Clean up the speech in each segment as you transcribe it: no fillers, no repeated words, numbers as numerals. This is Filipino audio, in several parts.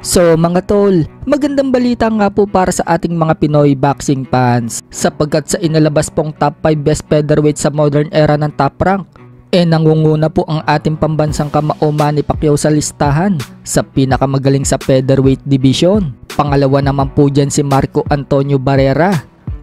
So mga tol, magandang balita nga po para sa ating mga Pinoy boxing fans sapagkat sa inalabas pong top 5 best featherweight sa modern era ng Top Rank, nangunguna po ang ating pambansang kamao Manny Pacquiao sa listahan sa pinakamagaling sa featherweight division. Pangalawa naman po dyan si Marco Antonio Barrera,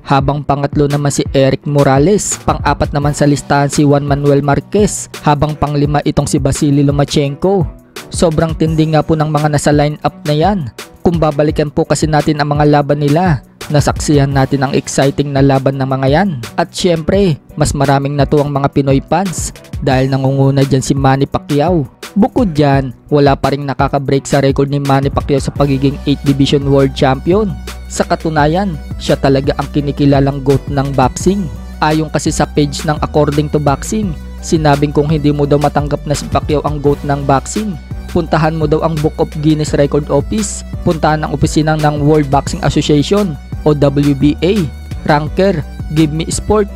habang pangatlo naman si Eric Morales, pang-apat naman sa listahan si Juan Manuel Marquez, habang panglima itong si Vasily Lomachenko. Sobrang tindi nga po ng mga nasa line-up na yan. Kung babalikan po kasi natin ang mga laban nila, nasaksihan natin ang exciting na laban ng mga yan. At syempre, mas maraming natuwang mga Pinoy fans dahil nangunguna dyan si Manny Pacquiao. Bukod dyan, wala pa ring nakaka-break sa record ni Manny Pacquiao sa pagiging 8th Division World Champion. Sa katunayan, siya talaga ang kinikilalang GOAT ng boxing. Ayon kasi sa page ng According to Boxing, sinabing kung hindi mo daw matanggap na si Pacquiao ang GOAT ng boxing, puntahan mo daw ang Book of Guinness Record Office, puntahan ang opisina ng World Boxing Association o WBA, Ranker, Give Me Sport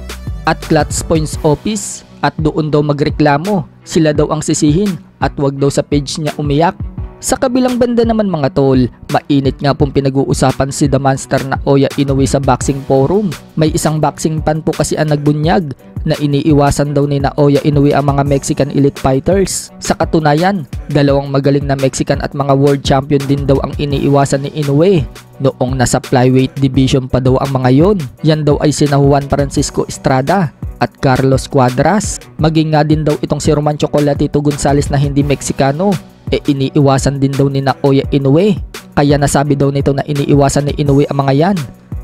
at Clutch Points Office at doon daw magreklamo. Sila daw ang sisihin at wag daw sa page niya umiyak. Sa kabilang banda naman mga tol, mainit nga pong pinag-uusapan si The Monster na Oya Inoue sa boxing forum. May isang boxing fan po kasi ang nagbunyag na iniiwasan daw ni Oya Inoue ang mga Mexican elite fighters. Sa katunayan, dalawang magaling na Mexican at mga world champion din daw ang iniiwasan ni Inoue. Noong nasa flyweight division pa daw ang mga yon. Yan daw ay sina Juan Francisco Estrada at Carlos Cuadras. Maging nga din daw itong si Roman Chocolatito Gonzalez na hindi Meksikano, iniiwasan din daw ni Oya Inoue. Kaya nasabi daw nito na iniiwasan ni Inoue ang mga yan.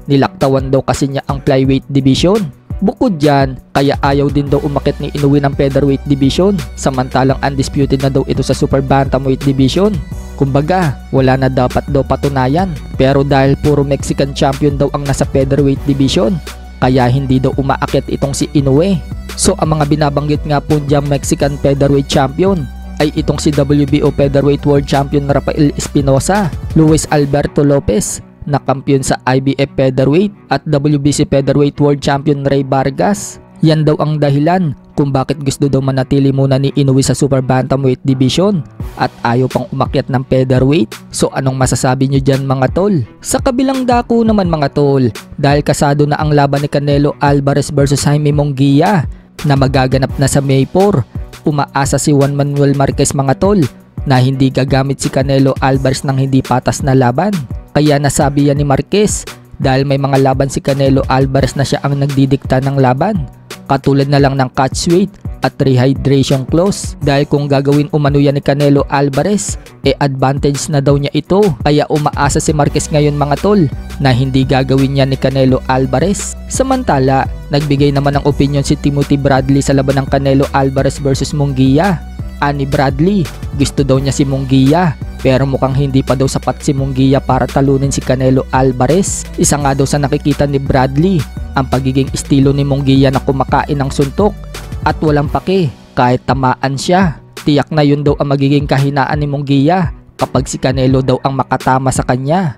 Nilaktawan daw kasi niya ang flyweight division. Bukod dyan, kaya ayaw din daw umakit ni Inoue ng featherweight division, samantalang undisputed na daw ito sa super bantamweight division. Kumbaga, wala na dapat daw patunayan, pero dahil puro Mexican champion daw ang nasa featherweight division, kaya hindi daw umaakit itong si Inoue. So ang mga binabanggit nga po diyang Mexican featherweight champion ay itong si WBO featherweight world champion Rafael Espinosa, Luis Alberto Lopez na kampiyon sa IBF featherweight at WBC featherweight world champion Ray Vargas. Yan daw ang dahilan kung bakit gusto daw manatili muna ni Inoue sa super bantamweight division at ayaw pang umakyat ng featherweight. So anong masasabi nyo dyan mga tol? Sa kabilang dako naman mga tol, dahil kasado na ang laban ni Canelo Alvarez versus Jaime Munguia na magaganap na sa May 4, umaasa si Juan Manuel Marquez mga tol na hindi gagamit si Canelo Alvarez ng hindi patas na laban. Kaya nasabi yan ni Marquez dahil may mga laban si Canelo Alvarez na siya ang nagdidikta ng laban, katulad na lang ng catch weight at rehydration clause. Dahil kung gagawin umano yan ni Canelo Alvarez, advantage na daw niya ito. Kaya umaasa si Marquez ngayon mga tol na hindi gagawin yan ni Canelo Alvarez. Samantala, nagbigay naman ng opinion si Timothy Bradley sa laban ng Canelo Alvarez versus Munguia. Ani Bradley, gusto daw niya si Munguia pero mukhang hindi pa daw sapat si Munguia para talunin si Canelo Alvarez. Isa nga daw sa nakikita ni Bradley ang pagiging estilo ni Munguia na kumakain ng suntok at walang pake kahit tamaan siya. Tiyak na yun daw ang magiging kahinaan ni Munguia kapag si Canelo daw ang makatama sa kanya.